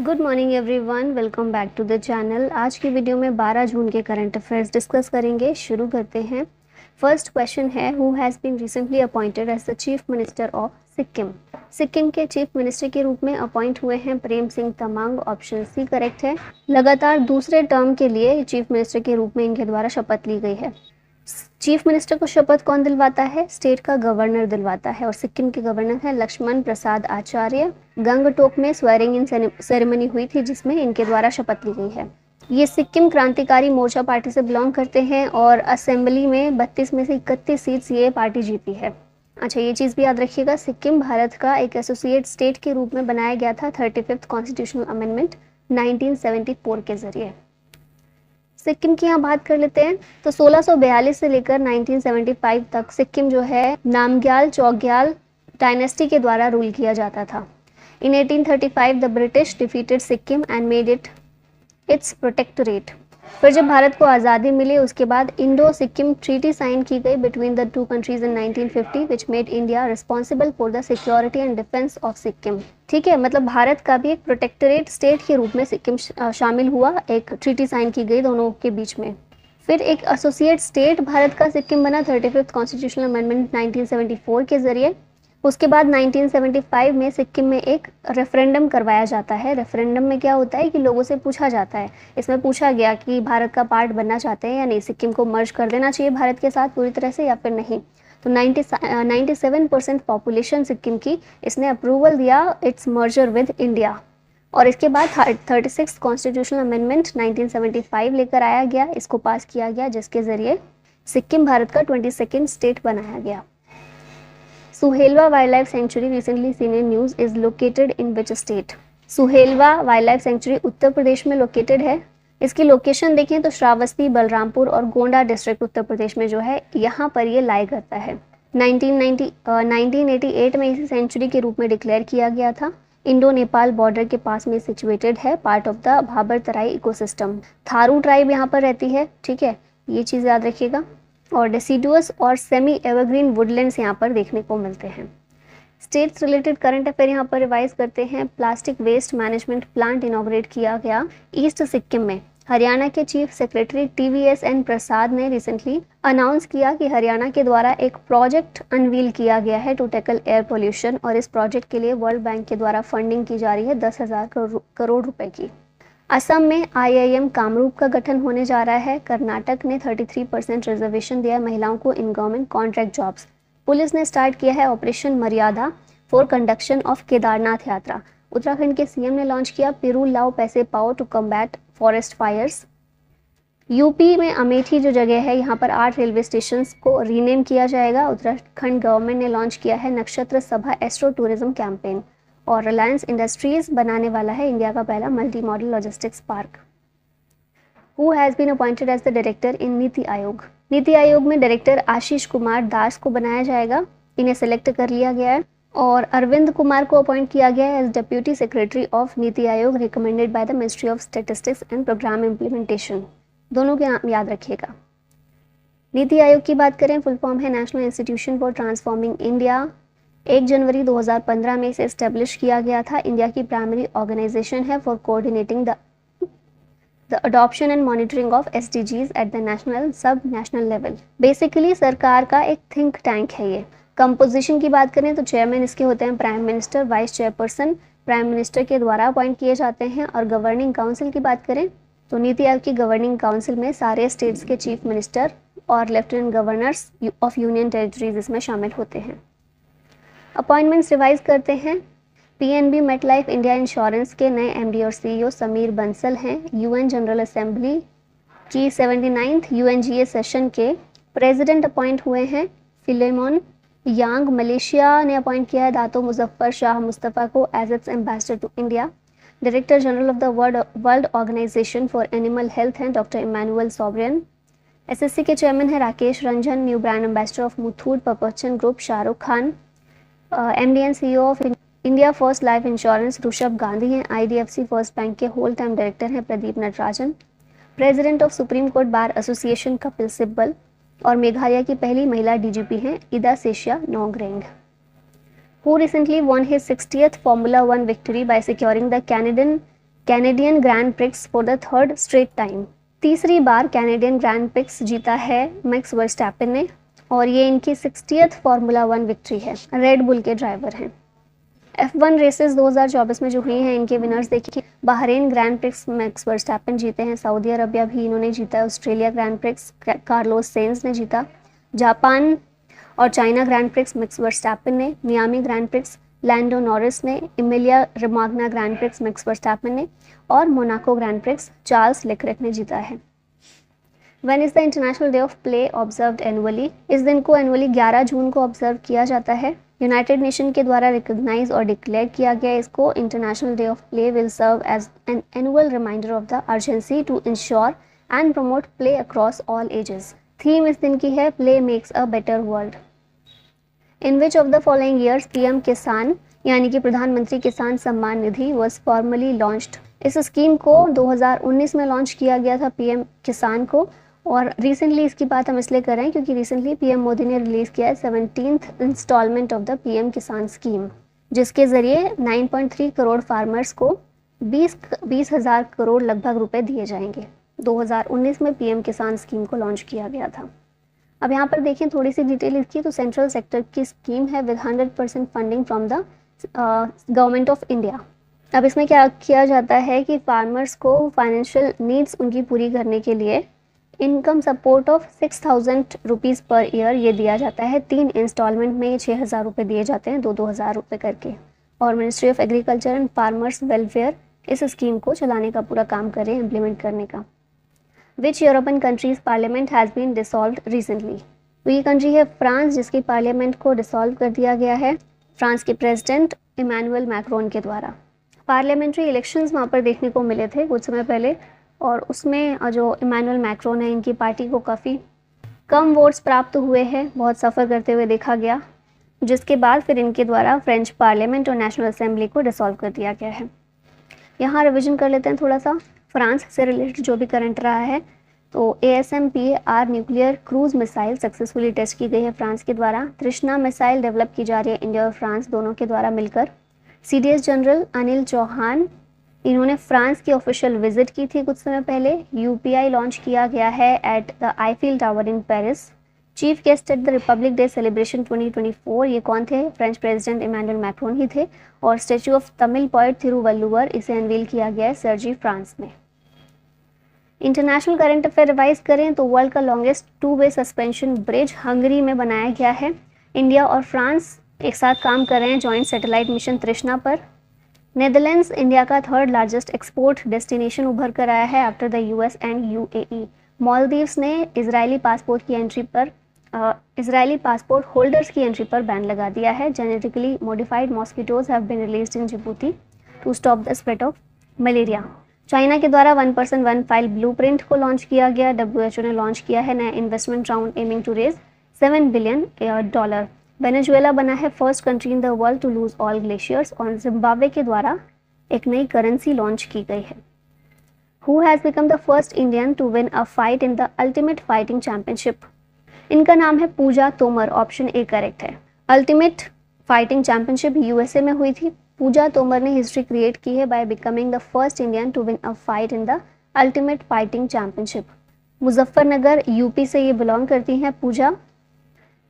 Good morning everyone, welcome back to the channel. आज की video में 12 जून के करंट अफेयर्स डिस्कस करेंगे। शुरू करते हैं। फर्स्ट क्वेश्चन है, who has been recently appointed as the chief minister of Sikkim. Sikkim के चीफ मिनिस्टर के रूप में अपॉइंट हुए हैं Prem Singh Tamang. Option C correct है। लगातार दूसरे टर्म के लिए चीफ मिनिस्टर के रूप में इनके द्वारा शपथ ली गई है। चीफ मिनिस्टर को शपथ कौन दिलवाता है? स्टेट का गवर्नर दिलवाता है और सिक्किम के गवर्नर है लक्ष्मण प्रसाद आचार्य। गंगटोक में स्वेरिंग इन सेरेमनी हुई थी जिसमें इनके द्वारा शपथ ली गई है। ये सिक्किम क्रांतिकारी मोर्चा पार्टी से बिलोंग करते हैं और असेंबली में 32 में से 31 सीट्स ये पार्टी जीती है। अच्छा, ये चीज़ भी याद रखिएगा, सिक्किम भारत का एक एसोसिएट स्टेट के रूप में बनाया गया था 35th कॉन्स्टिट्यूशनल अमेंडमेंट 1974 के जरिए। सिक्किम की यहाँ बात कर लेते हैं तो 1642 से लेकर 1975 तक सिक्किम जो है नामग्याल चौग्याल डायनेस्टी के द्वारा रूल किया जाता था। इन 1835 the British defeated Sikkim and made it it's protectorate. फिर जब भारत को आज़ादी मिली उसके बाद इंडो सिक्किम ट्रीटी साइन की गई between the two countries in 1950 which made India responsible for the security and defence of Sikkim. ठीक है, मतलब भारत का भी एक प्रोटेक्टोरेट स्टेट के रूप में सिक्किम शामिल हुआ। एक ट्रीटी साइन की गई दोनों के बीच में। फिर एक एसोसिएट स्टेट भारत का सिक्किम बना 35th कॉन्स्टिट्यूशनल अमेंडमेंट 1974 के जरिए। उसके बाद 1975 में सिक्किम में एक रेफरेंडम करवाया जाता है। रेफरेंडम में क्या होता है कि लोगों से पूछा जाता है। इसमें पूछा गया कि भारत का पार्ट बनना चाहते हैं या नहीं, सिक्किम को मर्ज कर देना चाहिए भारत के साथ पूरी तरह से या फिर नहीं। तो 97% पॉपुलेशन सिक्किम की इसने अप्रूवल दिया इट्स मर्जर विद इंडिया। और इसके बाद 36th कॉन्स्टिट्यूशनल अमेंडमेंट 1975 लेकर आया गया, इसको पास किया गया जिसके ज़रिए सिक्किम भारत का 22nd स्टेट बनाया गया। Suhelwa wildlife sanctuary recently seen in news is located in which state. Suhelwa wildlife sanctuary Uttar Pradesh में लोकेटेड है। इसकी लोकेशन देखें तो श्रावस्ती, बलरामपुर और गोंडा डिस्ट्रिक्ट उत्तर प्रदेश में जो है यहाँ पर ये लाई करता है। 1988 में इसे सेंचुरी के रूप में डिक्लेयर किया गया था। इंडो नेपाल बॉर्डर के पास में सिचुएटेड है, part of the Bhabar Terai ecosystem. Tharu tribe यहाँ पर रहती है, ठीक है, ये चीज़ याद रखिएगा। और डेसिडुअस और सेमी एवरग्रीन वुडलैंड्स यहाँ पर देखने को मिलते हैं। स्टेट्स रिलेटेड करंट अफेयर यहाँ पर रिवाइज करते हैं। Plastic waste management plant inaugurate किया गया ईस्ट सिक्किम में। हरियाणा के chief secretary TVS N Prasad ने रिसेंटली अनाउंस किया कि हरियाणा के द्वारा एक प्रोजेक्ट अनवील किया गया है टू टैकल एयर पोल्यूशन और इस प्रोजेक्ट के लिए वर्ल्ड बैंक के द्वारा फंडिंग की जा रही है 10,000 करोड़ रुपए की। असम में IIM कामरूप का गठन होने जा रहा है। कर्नाटक ने 33% रिजर्वेशन दिया महिलाओं को in government contract jobs. Police ने स्टार्ट किया है ऑपरेशन मर्यादा फॉर कंडक्शन ऑफ केदारनाथ यात्रा। उत्तराखंड के CM ने लॉन्च किया पिरू लाओ पैसे पाओ to combat forest fires. UP में अमेठी जो जगह है यहाँ पर 8 रेलवे स्टेशन को रीनेम किया जाएगा। उत्तराखंड गवर्नमेंट ने लॉन्च किया है नक्षत्र सभा एस्ट्रो टूरिज्म कैंपेन। और रिलायंस इंडस्ट्रीज बनाने वाला है इंडिया का पहला multi model logistics park. Who has been appointed as the director in NITI Aayog. NITI Aayog में डायरेक्टर आशीष कुमार दास को बनाया जाएगा, इन्हें सेलेक्ट कर लिया गया है। और अरविंद कुमार को अपॉइंट किया गया है as deputy secretary of NITI Aayog recommended by the ministry of statistics and programme implementation. दोनों के नाम याद रखिएगा। नीति आयोग की बात करें, फुल फॉर्म है national institution for transforming India. 1 जनवरी 2015 में इसे एस्टेब्लिश किया गया था। इंडिया की प्राइमरी ऑर्गेनाइजेशन है for coordinating the adoption and monitoring of SDGs at the national सब नेशनल लेवल। बेसिकली सरकार का एक थिंक टैंक है ये। कंपोजिशन की बात करें तो चेयरमैन इसके होते हैं prime minister, vice chairperson prime minister के द्वारा अपॉइंट किए जाते हैं। और गवर्निंग काउंसिल की बात करें तो नीति आयोग की गवर्निंग काउंसिल में सारे स्टेट्स के चीफ मिनिस्टर और lieutenant governors of union territories इसमें शामिल होते हैं। अपॉइंटमेंट्स रिवाइज करते हैं। PNB मेटलाइफ इंडिया इंश्योरेंस के नए MD और CEO समीर बंसल हैं। UN जनरल असेंबली की 79th UNGA सेशन के प्रेसिडेंट अपॉइंट हुए हैं फिलेमोन यांग। मलेशिया ने अपॉइंट किया है दातो मुजफ्फर शाह मुस्तफ़ा को as its ambassador to India. Director general of the world organisation for animal health हैं डॉक्टर इमैनुअल सोब्रियन। SSC के chairman है Rakesh Ranjan. New brand ambassador of Muthoot Pappachan group Shahrukh Khan. MD and CEO of India first life insurance Rishabh Gandhi हैं। IDFC first bank के whole time director हैं Pradeep Natarajan. President of supreme court bar association Kapil Sibal. और मेघालय की पहली महिला DGP हैं Idashisha Nongrang. Who recently won his 60th Formula 1 victory by securing the Canadian Canadian grand prix for the third straight time. तीसरी बार Canadian grand prix जीता है max Verstappen ने और ये इनकी 60th फार्मूला 1 विक्ट्री है। रेड बुल के ड्राइवर हैं। F1 रेसेस 2024 में जो हुई हैं इनके विनर्स देखिए, Bahrain grand prix Max Verstappen जीते हैं, सऊदी अरबिया भी इन्होंने जीता है, Australia grand prix Carlos Sainz ने जीता, जापान और China grand prix Max Verstappen ने, Miami grand prix Lando Norris ने, Emilia Romagna grand prix Max Verstappen ने और Monaco grand prix Charles Leclerc ने जीता है। When is the International Day of Play observed annually? इस दिन को एनुअली 11 जून को ऑब्जर्व किया जाता है। यूनाइटेड नेशन के द्वारा रिकॉग्नाइज और डिक्लेयर किया गया इसको। International day of play will serve as an annual reminder of the urgency to ensure and promote play across all ages. Theme इस दिन की है play makes a better world. In which of the following years PM Kisan यानी कि Pradhanmantri Kisan Samman Nidhi was formally launched. इस scheme को 2019 में launch किया गया था पीएम किसान को, और रिसेंटली इसकी बात हम इसलिए कर रहे हैं क्योंकि रिसेंटली पीएम मोदी ने रिलीज़ किया है 17th instalment of the PM Kisan scheme, जिसके ज़रिए 9.3 करोड़ फार्मर्स को 20,000 करोड़ लगभग रुपए दिए जाएंगे। 2019 में पीएम किसान स्कीम को लॉन्च किया गया था। अब यहाँ पर देखें थोड़ी सी डिटेल इसकी, तो सेंट्रल सेक्टर की स्कीम है with 100% funding from the government of India. अब इसमें क्या किया जाता है कि फार्मर्स को फाइनेंशियल नीड्स उनकी पूरी करने के लिए income support of 6,000 rupees per year ये दिया जाता है। 3 इंस्टॉलमेंट में ये 6,000 रुपये दिए जाते हैं, 2,000 रुपये करके। और ministry of agriculture and farmers welfare इस स्कीम को चलाने का पूरा काम करे, इम्प्लीमेंट करने का। Which European countries parliament has been dissolved recently. तो ये कंट्री है फ्रांस, जिसकी पार्लियामेंट को डिसॉल्व कर दिया गया है फ्रांस के प्रेसिडेंट इमैनुअल मैक्रोन के द्वारा। पार्लियामेंट्री इलेक्शंस वहाँ पर देखने को मिले थे कुछ समय पहले, और उसमें जो इमैनुअल मैक्रोन है इनकी पार्टी को काफ़ी कम वोट्स प्राप्त हुए हैं, बहुत सफ़र करते हुए देखा गया, जिसके बाद फिर इनके द्वारा फ्रेंच पार्लियामेंट और नेशनल असेंबली को डिसॉल्व कर दिया गया है। यहाँ रिवीजन कर लेते हैं थोड़ा सा फ्रांस से रिलेटेड जो भी करंट रहा है। तो ASMPAR nuclear cruise missile successfully test की गई है फ्रांस के द्वारा। तृष्णा मिसाइल डेवलप की जा रही है इंडिया और फ्रांस दोनों के द्वारा मिलकर। CDS जनरल अनिल चौहान इन्होंने फ्रांस की ऑफिशियल विजिट की थी कुछ समय पहले। UPI लॉन्च किया गया है at the Eiffel tower in Paris. Chief guest at the Republic day celebration 2024 ये कौन थे? फ्रेंच प्रेसिडेंट इमैनुअल मैक्रोन ही थे। और statue of Tamil poet Thiruvalluvar इसे अनवील किया गया है सर्जी फ्रांस में। इंटरनेशनल करंट अफेयर रिवाइज करें तो वर्ल्ड का longest two way suspension bridge Hungary में बनाया गया है। इंडिया और फ्रांस एक साथ काम कर रहे हैं जॉइंट सैटेलाइट मिशन तृष्णा पर। नेदरलैंड्स इंडिया का 3rd लार्जेस्ट एक्सपोर्ट डेस्टिनेशन उभर कर आया है after the US and UAE। Maldives ने इजरायली पासपोर्ट होल्डर्स की एंट्री पर बैन लगा दिया है। Genetically modified mosquitoes have been released in Djibouti to stop the spread of malaria. China के द्वारा 1 पर्सन 1 फाइल ब्लूप्रिंट को लॉन्च किया गया। WHO ने लॉन्च किया है नया investment round aiming to raise $7 billion. Venezuela बना है first country in the world to lose all glaciers. और जिम्बाब्वे के द्वारा एक नई करेंसी लॉन्च की गई है। Who has become the first Indian to win a fight in the ultimate fighting championship. इनका नाम है Puja Tomar. Option A correct है। अल्टीमेट फाइटिंग चैंपियनशिप USA में हुई थी। पूजा तोमर ने हिस्ट्री क्रिएट की है by becoming the first Indian to win a fight in the ultimate fighting championship. Muzaffarnagar UP से ये बिलोंग करती हैं पूजा।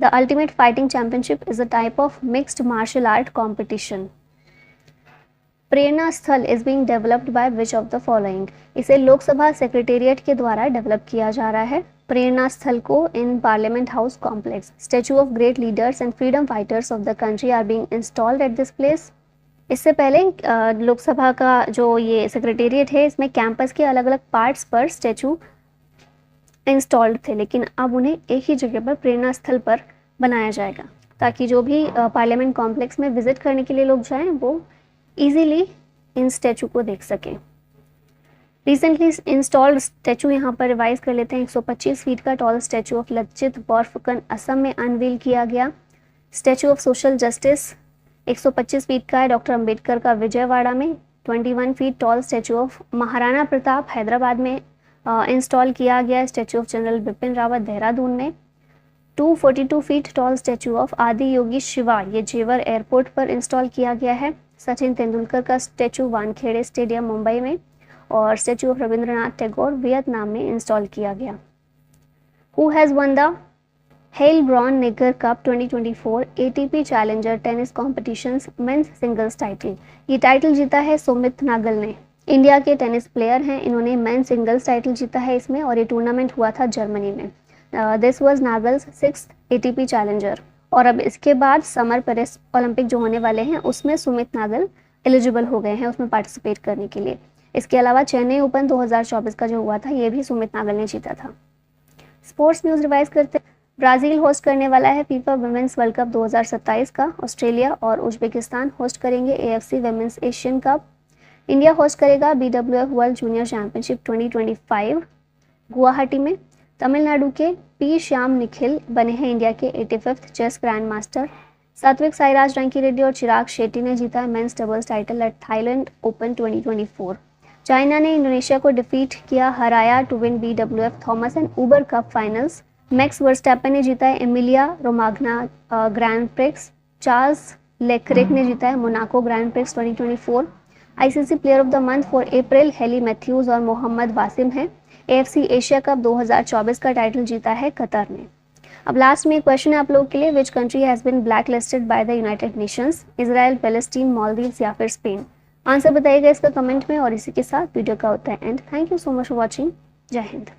The Ultimate Fighting Championship is a type of mixed martial art competition. प्रेरणा स्थल is being developed by which of the following? इसे Lok Sabha secretariat के द्वारा develop किया जा रहा है प्रेरणा स्थल को in parliament house complex. Statue of great leaders and freedom fighters of the country are being installed at this place. इससे पहले लोकसभा का जो ये सेक्रेटेरिएट है इसमें कैंपस के अलग अलग पार्ट्स पर स्टैचू इंस्टॉल्ड थे, लेकिन अब उन्हें एक ही जगह पर प्रेरणा स्थल पर बनाया जाएगा ताकि जो भी पार्लियामेंट कॉम्प्लेक्स में विजिट करने के लिए लोग जाएं वो इजीली इन स्टैचू को देख सकें। रिसेंटली इंस्टॉल्ड स्टैचू यहाँ पर रिवाइज कर लेते हैं। 125 फीट का tall statue of Lachit Borphukan Assam में अनवील किया गया। Statue of social justice 125 feet का है डॉक्टर अंबेडकर का विजयवाड़ा में। 21 feet tall statue of Maharana Pratap Hyderabad में इंस्टॉल किया गया। Statue of general Bipin Rawat Dehradun में। 242 फीट टॉल स्टैचू ऑफ आदि योगी शिवा ये जेवर एयरपोर्ट पर इंस्टॉल किया गया है। सचिन तेंदुलकर का स्टैचू वानखेड़े स्टेडियम मुंबई में और statue of Rabindranath Tagore Vietnam में इंस्टॉल किया गया। Who has won the Heilbronn Neckar cup 2024 ATP challenger tennis competitions men's singles title. ये टाइटल जीता है सुमित नागल ने। इंडिया के टेनिस प्लेयर हैं, इन्होंने मेंस सिंगल्स टाइटल जीता है इसमें और ये टूर्नामेंट हुआ था जर्मनी में। This was Nagal's 6th ATP challenger. और अब इसके बाद समर पेरिस ओलंपिक जो होने वाले हैं उसमें सुमित नागल एलिजिबल हो गए हैं उसमें पार्टिसिपेट करने के लिए। इसके अलावा चेन्नई ओपन 2024 का जो हुआ था ये भी सुमित नागल ने जीता था। स्पोर्ट्स न्यूज़ रिवाइज करते हैं। ब्राज़ील होस्ट करने वाला है फीफा वुमेन्स वर्ल्ड कप 2027 का। ऑस्ट्रेलिया और उज्बेकिस्तान होस्ट करेंगे AFC women's Asian cup. India host करेगा BWF world junior championship 2025 Guwahati में। तमिलनाडु के P श्याम निखिल बने हैं इंडिया के 85th chess grand master. Satwik Sairaj Rankireddy और चिराग शेट्टी ने जीता men's doubles title at Thailand open 2024। China ने इंडोनेशिया को डिफीट किया, हराया to win BWF Thomas and Uber cup finals. Max Verstappen ने जीता है Emilia Romagna grand prix. Charles Leclerc ने जीता है Monaco grand prix 2024। ICC player of the month for April Hayley Matthews और मोहम्मद वासिम हैं। AFC एशिया कप 2024 का title जीता है कतर ने। अब लास्ट में एक क्वेश्चन है आप लोगों के लिए, which country has been black listed by the United Nations? Israel, Palestine, Maldives या फिर स्पेन? आंसर बताइएगा इसका कमेंट में। और इसी के साथ वीडियो का होता है and. Thank you so much for watching. जय हिंद।